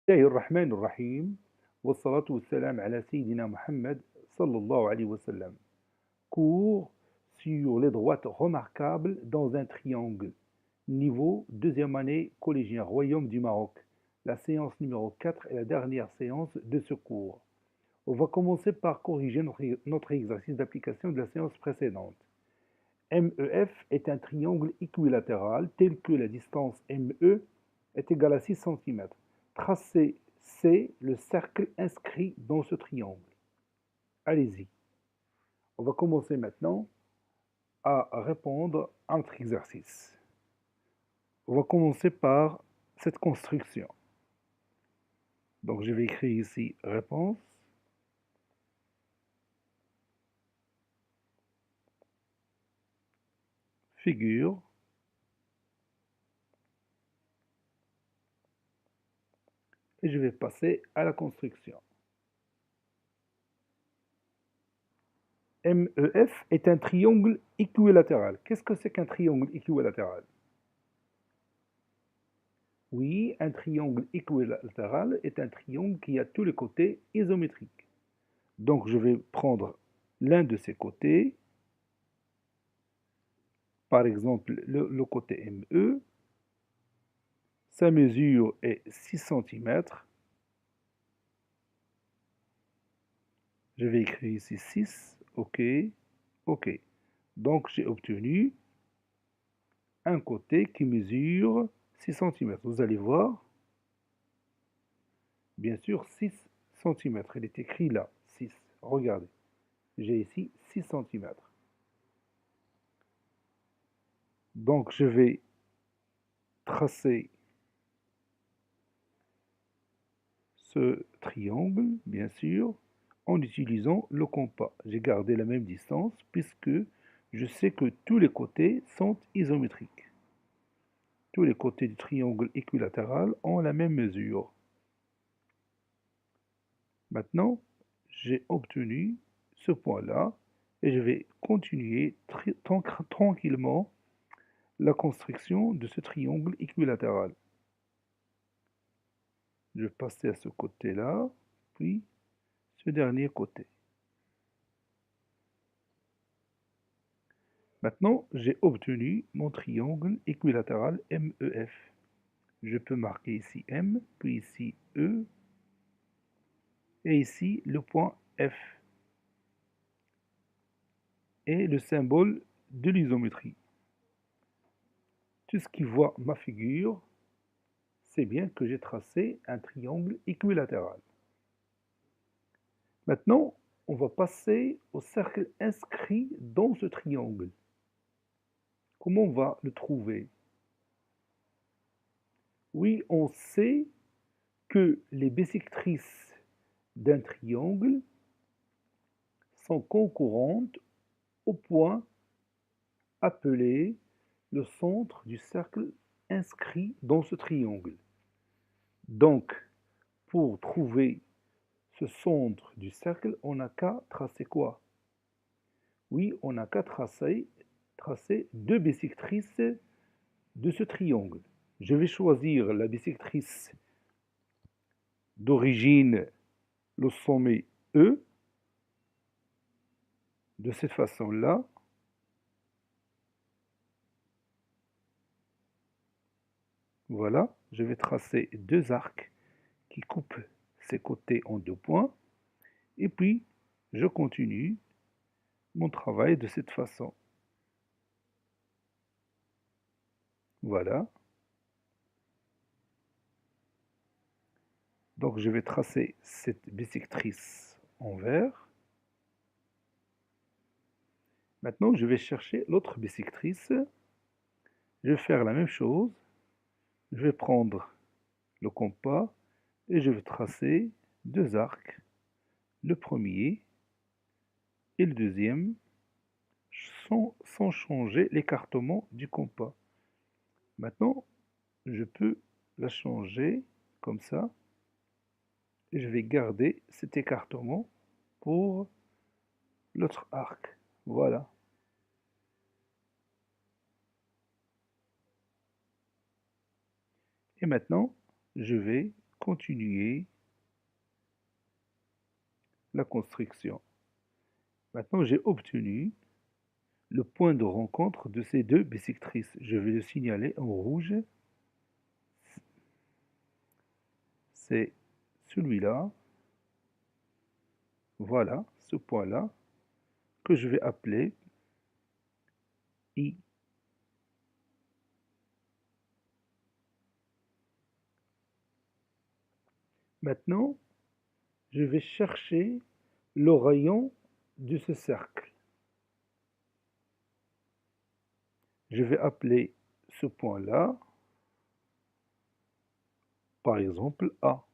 الله الرحمن الرحيم والصلاة والسلام على سيدنا Mohammed sallallahu alayhi wa sallam. Cours sur les droites remarquables dans un triangle. Niveau deuxième année collégien Royaume du Maroc. La séance numéro 4 est la dernière séance de ce cours. On va commencer par corriger notre exercice d'application de la séance précédente. MEF est un triangle équilatéral tel que la distance ME est égale à 6 cm. Tracez C, le cercle inscrit dans ce triangle. Allez-y. On va commencer maintenant à répondre à notre exercice. On va commencer par cette construction. Donc je vais écrire ici réponse. Figure. Et je vais passer à la construction. MEF est un triangle équilatéral. Qu'est-ce que c'est qu'un triangle équilatéral? Oui, un triangle équilatéral est un triangle qui a tous les côtés isométriques. Donc je vais prendre l'un de ces côtés, par exemple le côté ME, sa mesure est 6 cm. Je vais écrire ici 6, OK, OK. Donc j'ai obtenu un côté qui mesure 6 cm. Vous allez voir, bien sûr 6 cm. Il est écrit là, 6. Regardez, j'ai ici 6 cm. Donc je vais tracer ce triangle, bien sûr, en utilisant le compas. J'ai gardé la même distance puisque je sais que tous les côtés sont isométriques. Tous les côtés du triangle équilatéral ont la même mesure. Maintenant, j'ai obtenu ce point-là et je vais continuer tranquillement la construction de ce triangle équilatéral. Je vais passer à ce côté-là, puis ce dernier côté. Maintenant, j'ai obtenu mon triangle équilatéral MEF. Je peux marquer ici M, puis ici E, et ici le point F, et le symbole de l'isométrie. Tout ce qui voit ma figure, c'est bien que j'ai tracé un triangle équilatéral. Maintenant, on va passer au cercle inscrit dans ce triangle. Comment on va le trouver? Oui, on sait que les bissectrices d'un triangle sont concurrentes au point appelé le centre du cercle inscrit dans ce triangle. Donc, pour trouver ce centre du cercle, on n'a qu'à tracer quoi? Oui, on n'a qu'à tracer deux bissectrices de ce triangle. Je vais choisir la bissectrice d'origine, le sommet E, de cette façon-là. Voilà, je vais tracer deux arcs qui coupent ces côtés en deux points. Et puis, je continue mon travail de cette façon. Voilà. Donc, je vais tracer cette bissectrice en vert. Maintenant, je vais chercher l'autre bissectrice. Je vais faire la même chose. Je vais prendre le compas et je vais tracer deux arcs. Le premier et le deuxième sans changer l'écartement du compas. Maintenant, je peux la changer comme ça et je vais garder cet écartement pour l'autre arc. Voilà. Et maintenant, je vais continuer la construction. Maintenant, j'ai obtenu le point de rencontre de ces deux bissectrices. Je vais le signaler en rouge. C'est celui-là. Voilà, ce point-là, que je vais appeler I. Maintenant, je vais chercher le rayon de ce cercle. Je vais appeler ce point-là, par exemple, A.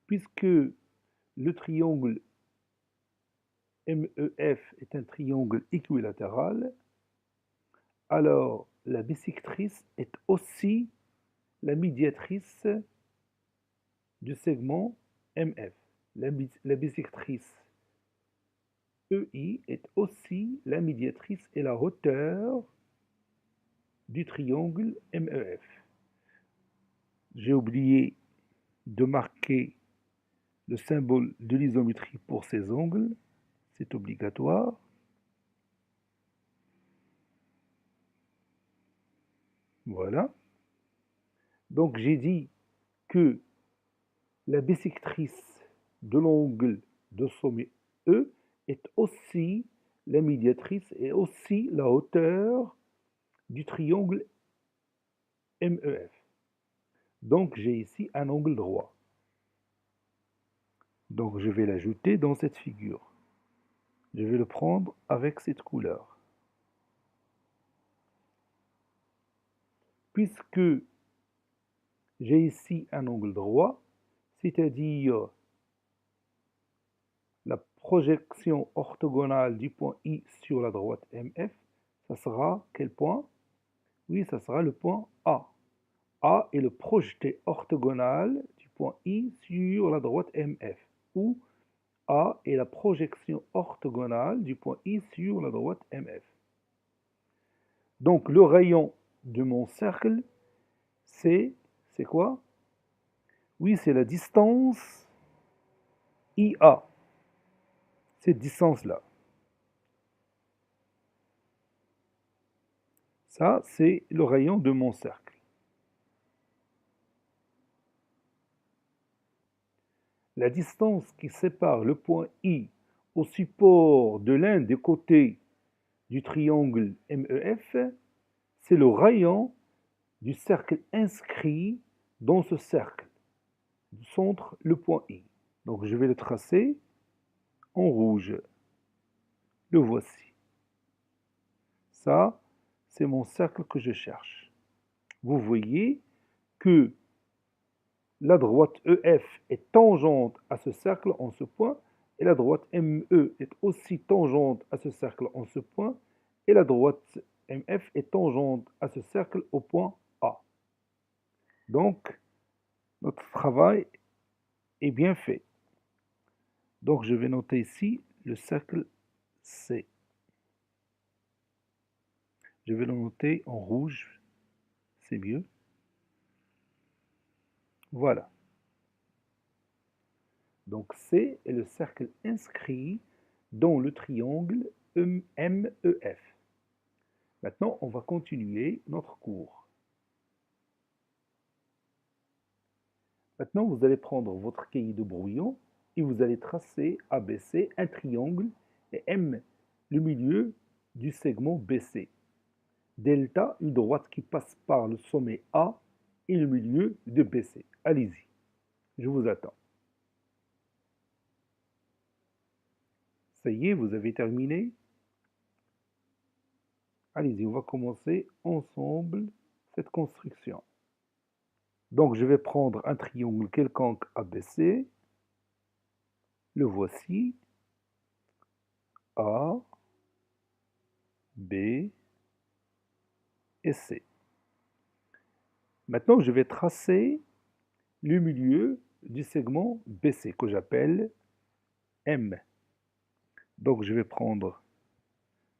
Puisque le triangle MEF est un triangle équilatéral, alors la bissectrice est aussi la médiatrice du segment MF. La bissectrice EI est aussi la médiatrice et la hauteur du triangle MEF. J'ai oublié de marquer le symbole de l'isométrie pour ces angles, c'est obligatoire. Voilà. Donc j'ai dit que la bissectrice de l'angle de sommet E est aussi la médiatrice et aussi la hauteur du triangle MEF. Donc j'ai ici un angle droit. Donc je vais l'ajouter dans cette figure. Je vais le prendre avec cette couleur. Puisque j'ai ici un angle droit, c'est-à-dire la projection orthogonale du point I sur la droite MF, ça sera quel point? Oui, ça sera le point A. A est le projeté orthogonal du point I sur la droite MF, ou A est la projection orthogonale du point I sur la droite MF. Donc le rayon de mon cercle, c'est quoi? Oui, c'est la distance IA, cette distance-là. Ça, c'est le rayon de mon cercle. La distance qui sépare le point I au support de l'un des côtés du triangle MEF, c'est le rayon du cercle inscrit dans ce cercle, du centre, le point I. Donc je vais le tracer en rouge. Le voici. Ça, c'est mon cercle que je cherche. Vous voyez que la droite EF est tangente à ce cercle en ce point, et la droite ME est aussi tangente à ce cercle en ce point, et la droite MF est tangente à ce cercle au point A. Donc, notre travail est bien fait. Donc, je vais noter ici le cercle C. Je vais le noter en rouge, c'est mieux. Voilà. Donc, C est le cercle inscrit dans le triangle MEF. Maintenant, on va continuer notre cours. Maintenant, vous allez prendre votre cahier de brouillon et vous allez tracer ABC un triangle et M le milieu du segment BC. Delta, une droite qui passe par le sommet A et le milieu de BC. Allez-y, je vous attends. Ça y est, vous avez terminé? Allez-y, on va commencer ensemble cette construction. Donc, je vais prendre un triangle quelconque ABC. Le voici. A, B et C. Maintenant, je vais tracer le milieu du segment BC que j'appelle M. Donc, je vais prendre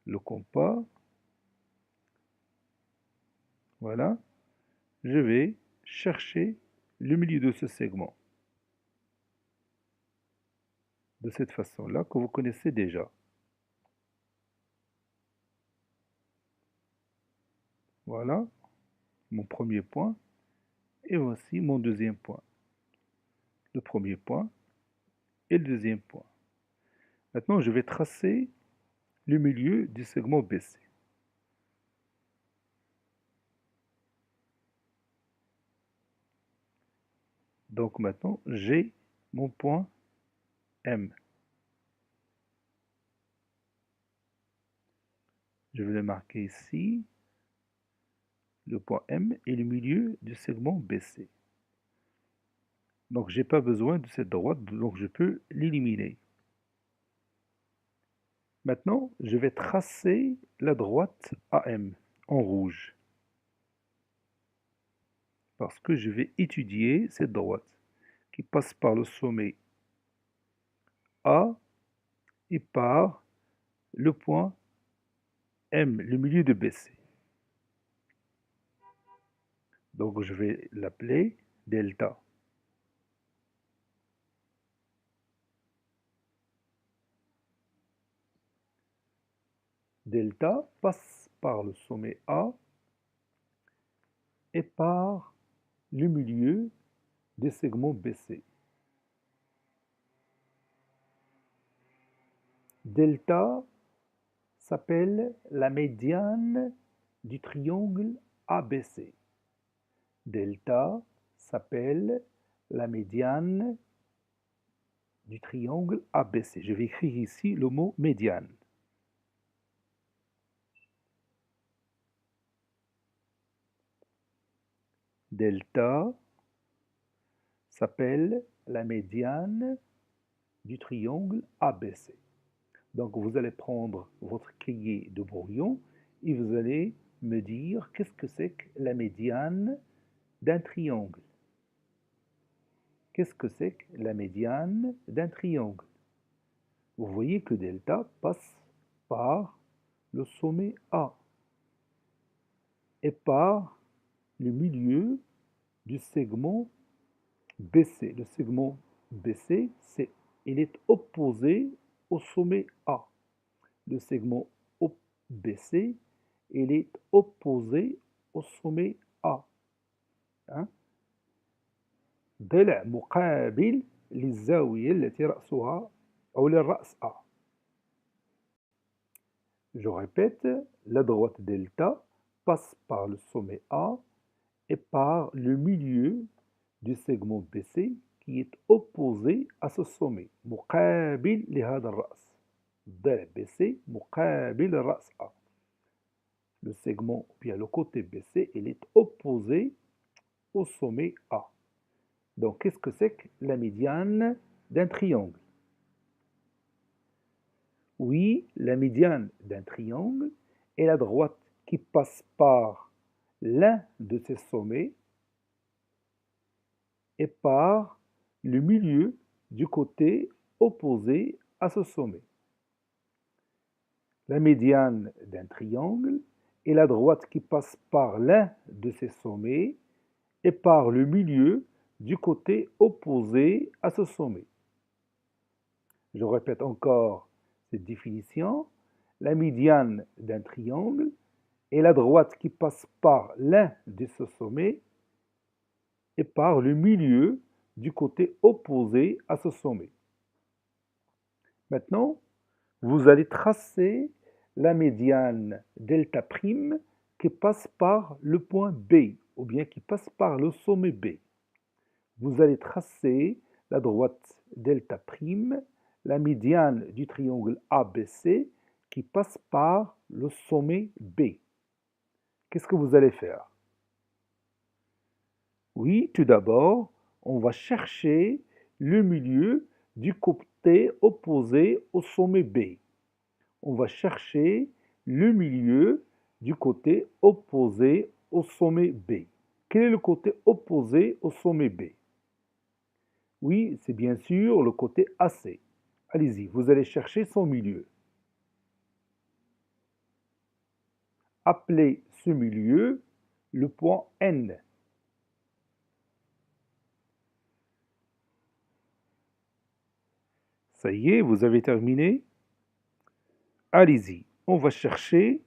le compas. Voilà. je vais chercher le milieu de ce segment. De cette façon-là, que vous connaissez déjà. Voilà mon premier point. Et voici mon deuxième point. Le premier point et le deuxième point. Maintenant, je vais tracer le milieu du segment BC. Donc maintenant, j'ai mon point M. Je vais le marquer ici. Le point M est le milieu du segment BC. Donc, je n'ai pas besoin de cette droite, donc je peux l'éliminer. Maintenant, je vais tracer la droite AM en rouge. Parce que je vais étudier cette droite qui passe par le sommet A et par le point M, le milieu de BC. Donc, je vais l'appeler delta. Delta passe par le sommet A et par le milieu des segments BC. Delta s'appelle la médiane du triangle ABC. Delta s'appelle la médiane du triangle ABC. Je vais écrire ici le mot médiane. Delta s'appelle la médiane du triangle ABC. Donc vous allez prendre votre cahier de brouillon et vous allez me dire qu'est-ce que c'est que la médiane d'un triangle. Qu'est-ce que c'est que la médiane d'un triangle? Vous voyez que delta passe par le sommet A et par le milieu du segment BC. Le segment BC, il est opposé au sommet A. Le segment BC, il est opposé au sommet A. Hein? ضلع مقابل للزاوية التي رأسها أو للرأس A. Je répète, la droite delta passe par le sommet A et par le milieu du segment BC qui est opposé à ce sommet. مقابل لهذا الرأس. ضلع BC مقابل الرأس A. Le segment, bien le côté BC, il est opposé au sommet A. Donc, qu'est-ce que c'est que la médiane d'un triangle? Oui, la médiane d'un triangle est la droite qui passe par l'un de ses sommets et par le milieu du côté opposé à ce sommet. La médiane d'un triangle est la droite qui passe par l'un de ses sommets et par le milieu du côté opposé à ce sommet. Je répète encore cette définition. La médiane d'un triangle est la droite qui passe par l'un de ses sommets et par le milieu du côté opposé à ce sommet. Maintenant, vous allez tracer la médiane delta prime qui passe par le point B, ou bien qui passe par le sommet B. Vous allez tracer la droite delta prime, la médiane du triangle ABC qui passe par le sommet B. Qu'est-ce que vous allez faire? Oui, tout d'abord, on va chercher le milieu du côté opposé au sommet B. On va chercher le milieu du côté opposé au sommet B. Quel est le côté opposé au sommet B? Oui, c'est bien sûr le côté AC. Allez-y, vous allez chercher son milieu. Appelez ce milieu le point N. Ça y est, vous avez terminé? Allez-y, on va chercher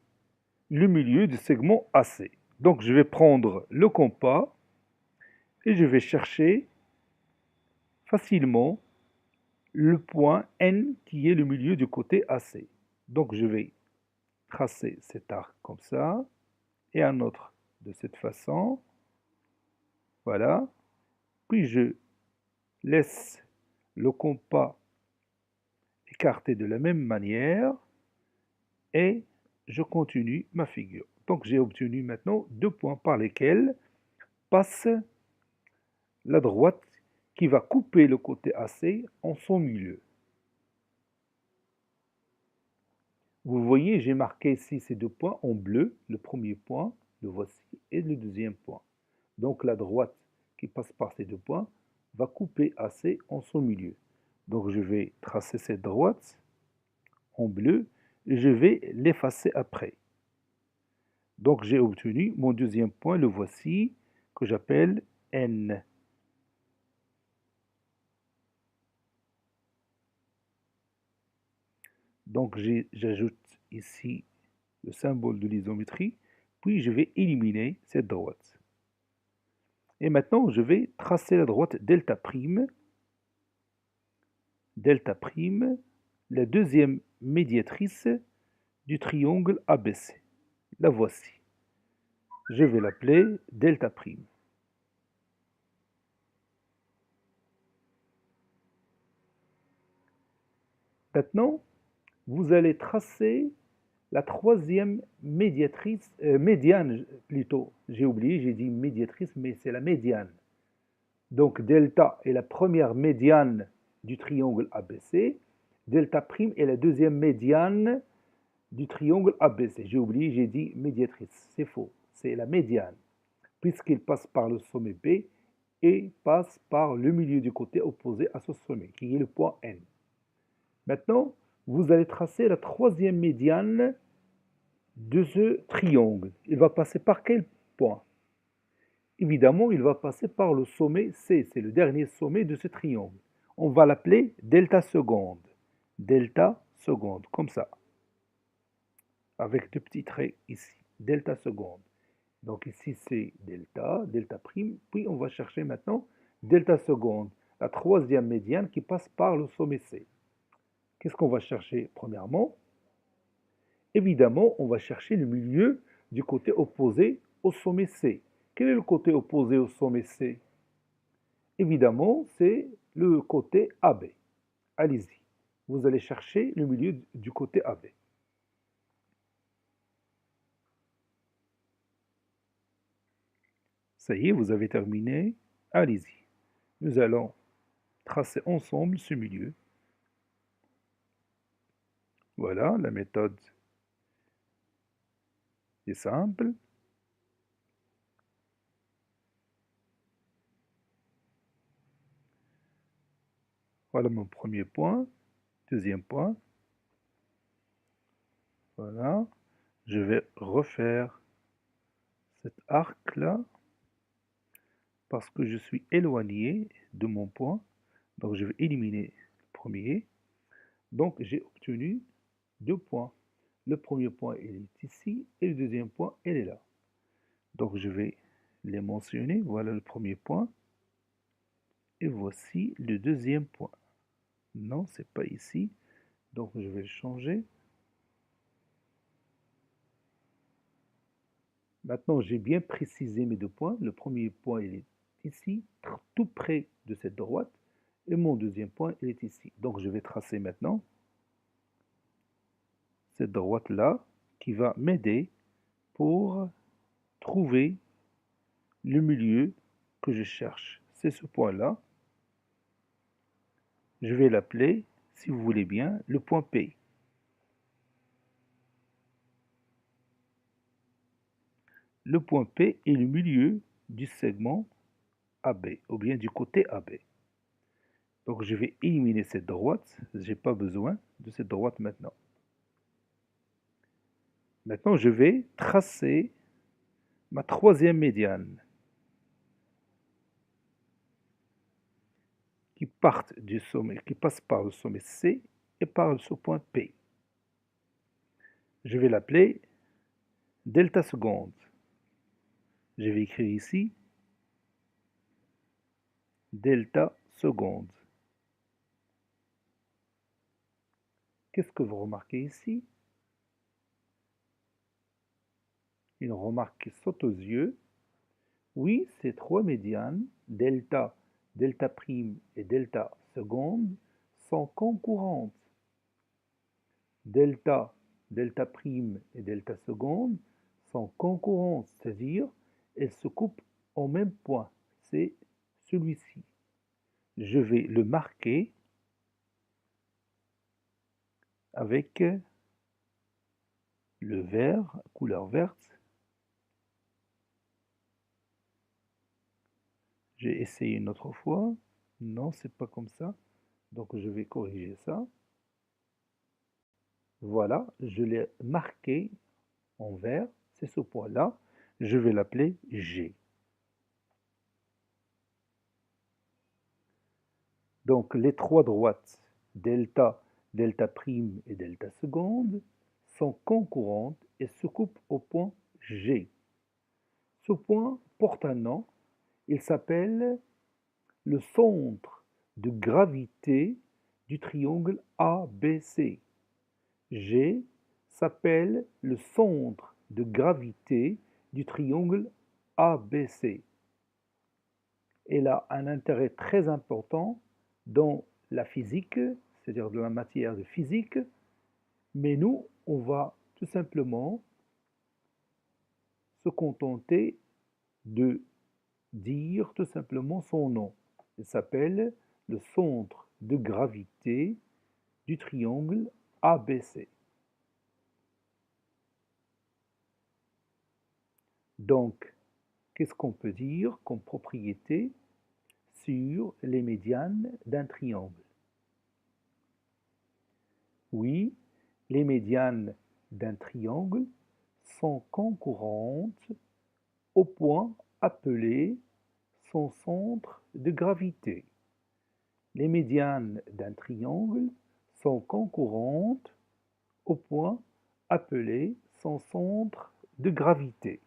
le milieu du segment AC. Donc je vais prendre le compas et je vais chercher facilement le point N qui est le milieu du côté AC. Donc je vais tracer cet arc comme ça et un autre de cette façon. Voilà. Puis je laisse le compas écarté de la même manière et je continue ma figure. Donc j'ai obtenu maintenant 2 points par lesquels passe la droite qui va couper le côté AC en son milieu. Vous voyez, j'ai marqué ici ces 2 points en bleu. Le premier point, le voici, et le deuxième point. Donc la droite qui passe par ces 2 points va couper AC en son milieu. Donc je vais tracer cette droite en bleu et je vais l'effacer après. Donc j'ai obtenu mon deuxième point, le voici, que j'appelle N. Donc j'ajoute ici le symbole de l'isométrie, puis je vais éliminer cette droite. Et maintenant, je vais tracer la droite delta prime, la deuxième médiatrice du triangle ABC. La voici. Je vais l'appeler delta prime. Maintenant, vous allez tracer la troisième médiane plutôt. J'ai oublié, j'ai dit médiatrice, mais c'est la médiane. Donc delta est la première médiane du triangle ABC. Delta prime est la deuxième médiane du triangle ABC. J'ai oublié, j'ai dit médiatrice. C'est faux. C'est la médiane, puisqu'il passe par le sommet B et passe par le milieu du côté opposé à ce sommet, qui est le point N. Maintenant, vous allez tracer la troisième médiane de ce triangle. Il va passer par quel point? Évidemment, il va passer par le sommet C, c'est le dernier sommet de ce triangle. On va l'appeler delta seconde. Delta seconde, comme ça. Avec 2 petits traits ici. Delta seconde. Donc ici c'est delta, delta prime. Puis on va chercher maintenant delta seconde, la troisième médiane qui passe par le sommet C. Qu'est-ce qu'on va chercher premièrement? Évidemment, on va chercher le milieu du côté opposé au sommet C. Quel est le côté opposé au sommet C? Évidemment, c'est le côté AB. Allez-y. Vous allez chercher le milieu du côté AB. Ça y est, vous avez terminé. Allez-y. Nous allons tracer ensemble ce milieu. Voilà, la méthode est simple. Voilà mon premier point. Deuxième point. Voilà. Je vais refaire cet arc-là parce que je suis éloigné de mon point. Donc je vais éliminer le premier. Donc j'ai obtenu 2 points. Le premier point il est ici et le deuxième point il est là. Donc je vais les mentionner. Voilà le premier point. Et voici le deuxième point. Non, c'est pas ici. Donc je vais le changer. Maintenant, j'ai bien précisé mes 2 points. Le premier point, il est ici, tout près de cette droite. Et mon deuxième point, il est ici. Donc, je vais tracer maintenant cette droite-là qui va m'aider pour trouver le milieu que je cherche. C'est ce point-là. Je vais l'appeler, si vous voulez bien, le point P. Le point P est le milieu du segment AB, ou bien du côté AB. Donc je vais éliminer cette droite, je n'ai pas besoin de cette droite maintenant. Maintenant je vais tracer ma troisième médiane, qui qui partent du sommet, qui passent par le sommet C et par ce point P. Je vais l'appeler delta seconde. Je vais écrire ici delta seconde. Qu'est-ce que vous remarquez ici? Une remarque qui saute aux yeux. Oui, ces trois médianes, delta, delta prime et delta seconde, sont concurrentes. Delta, delta prime et delta seconde sont concurrentes, c'est-à-dire elles se coupent au même point. C'est celui-ci. Je vais le marquer avec le vert, couleur verte. J'ai essayé une autre fois. Non, c'est pas comme ça. Donc je vais corriger ça. Voilà, je l'ai marqué en vert. C'est ce point-là. Je vais l'appeler G. Donc les trois droites, delta, delta prime et delta seconde, sont concurrentes et se coupent au point G. Ce point porte un nom. Il s'appelle le centre de gravité du triangle ABC. G s'appelle le centre de gravité du triangle ABC. Elle a un intérêt très important dans la physique, c'est-à-dire dans la matière de physique, mais nous, on va tout simplement se contenter de dire tout simplement son nom. Il s'appelle le centre de gravité du triangle ABC. Donc, qu'est-ce qu'on peut dire comme propriété sur les médianes d'un triangle? Oui, les médianes d'un triangle sont concurrentes au point appelé son centre de gravité. Les médianes d'un triangle sont concurrentes au point appelé son centre de gravité.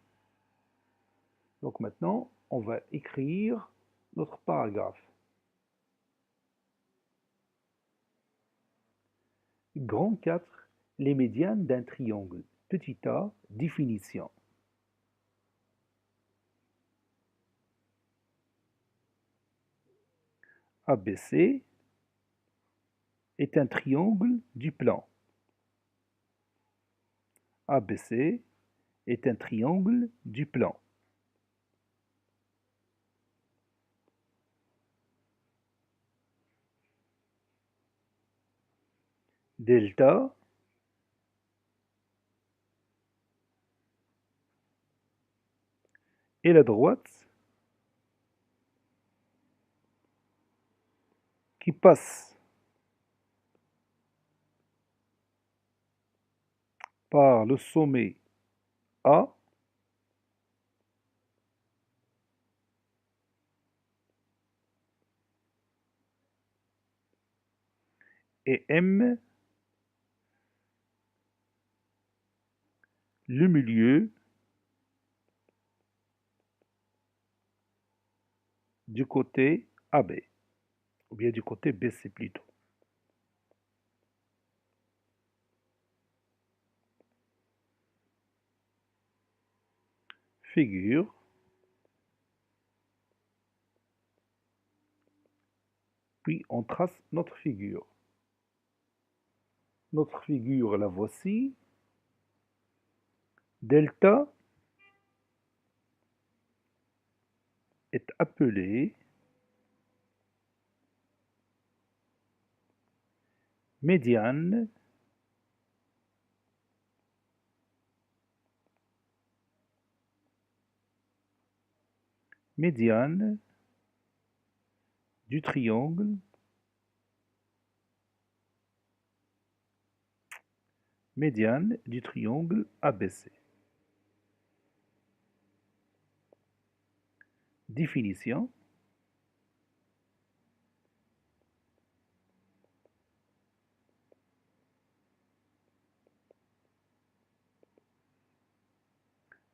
Donc maintenant, on va écrire notre paragraphe. Grand 4, les médianes d'un triangle. Petit a, définition. ABC est un triangle du plan. ABC est un triangle du plan. Delta est la droite qui passe par le sommet A et M le milieu du côté AB, ou bien du côté BC plutôt. Figure. Puis on trace notre figure. Notre figure, la voici. Delta est appelée médiane médiane du triangle médiane du triangle ABC. Définition.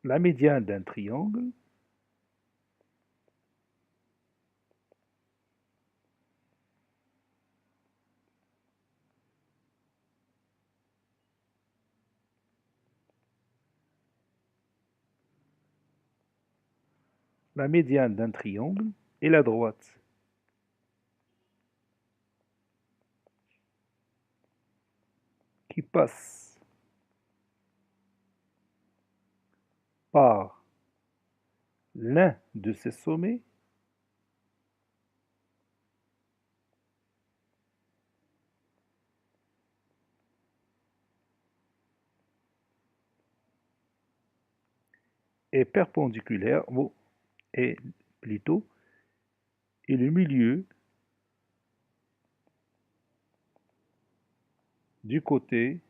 La médiane d'un triangle la médiane d'un triangle est la droite qui passe par l'un de ses sommets est perpendiculaire, est plutôt, et le milieu du côté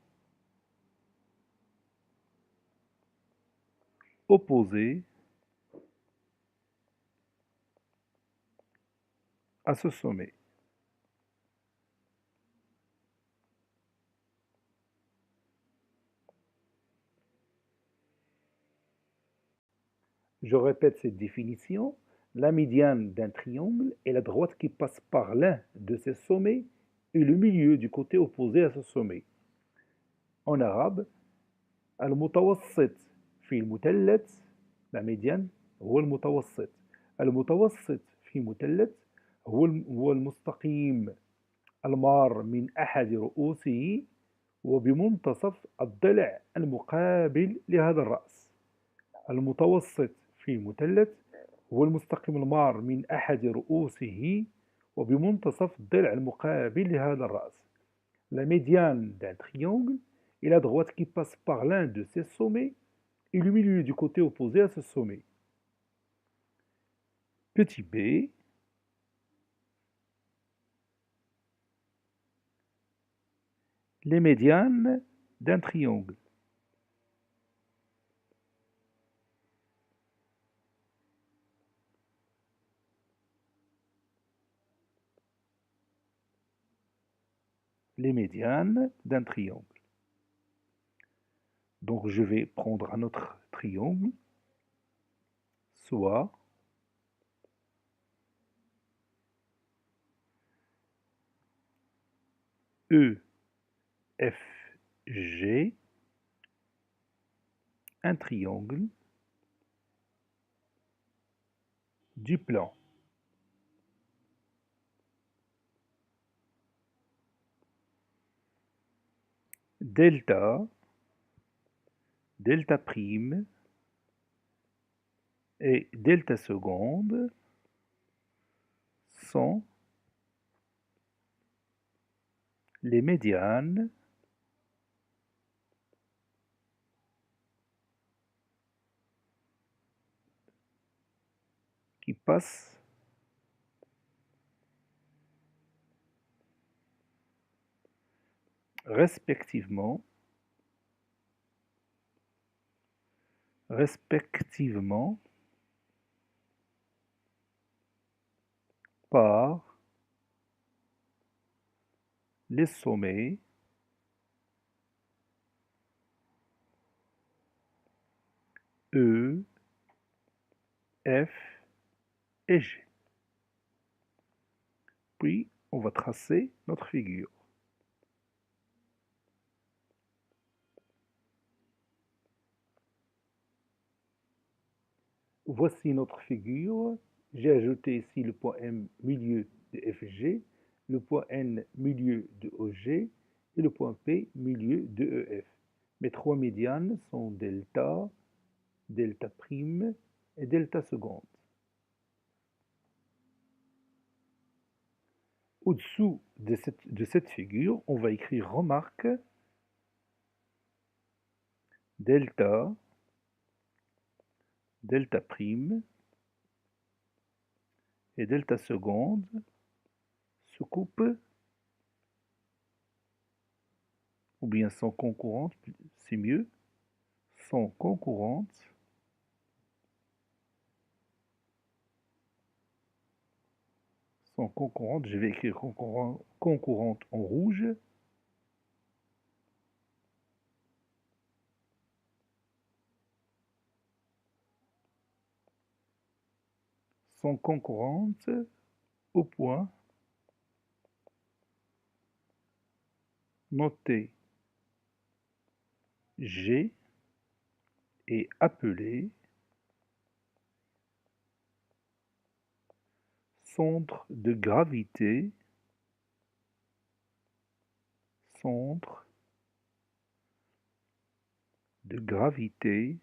opposé à ce sommet. Je répète cette définition. La médiane d'un triangle est la droite qui passe par l'un de ses sommets et le milieu du côté opposé à ce sommet. En arabe, المتوسط في المثلث la médiane هو المتوسط. المتوسط في مثلث هو المستقيم المار من أحد رؤوسه وبمنتصف الضلع المقابل لهذا الرأس. المتوسط في مثلث هو المستقيم المار من أحد رؤوسه وبمنتصف الضلع المقابل لهذا الرأس. La médiane d'un triangle est la droite qui passe par l'un de ses sommets et le milieu du côté opposé à ce sommet. Petit b, les médianes d'un triangle. Les médianes d'un triangle. Donc je vais prendre un autre triangle, soit EFG, un triangle du plan delta, delta prime et delta seconde sont les médianes qui passent respectivement par les sommets E, F et G. Puis, on va tracer notre figure. Voici notre figure. J'ai ajouté ici le point M milieu de FG, le point N milieu de OG et le point P milieu de EF. Mes trois médianes sont delta, delta prime et delta seconde. Au-dessous de cette figure, on va écrire remarque delta, delta prime et delta seconde se coupent ou bien sont concurrentes, c'est mieux, sont concurrentes je vais écrire concurrente en rouge, sont concurrentes au point noté G est appelé centre de gravité, centre de gravité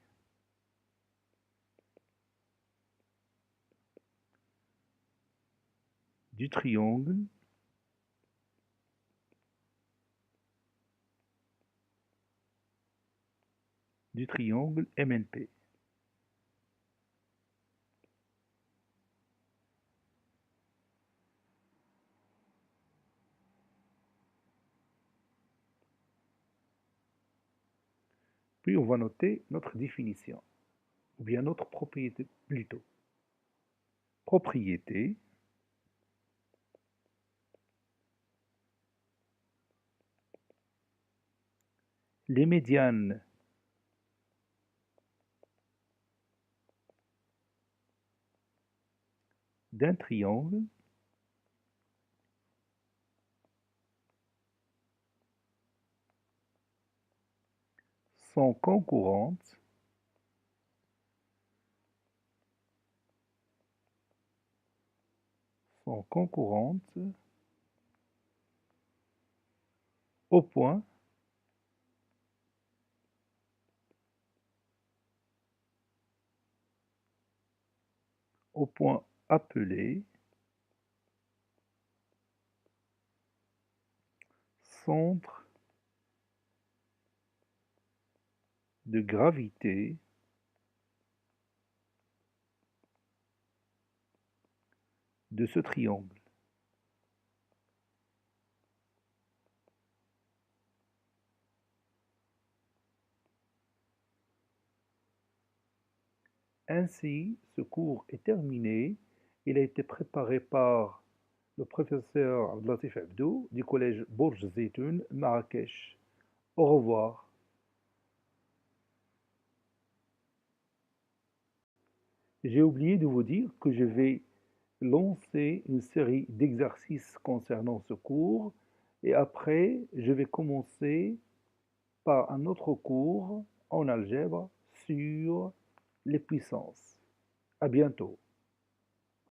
du triangle MNP. Puis on va noter notre définition, ou bien notre propriété plutôt. Propriété, les médianes d'un triangle sont concurrentes au point appelé centre de gravité de ce triangle. Ainsi, ce cours est terminé. Il a été préparé par le professeur Abdelatif Abdou du collège Bourj Zeytoun, Marrakech. Au revoir. J'ai oublié de vous dire que je vais lancer une série d'exercices concernant ce cours et après, je vais commencer par un autre cours en algèbre sur les puissances. À bientôt.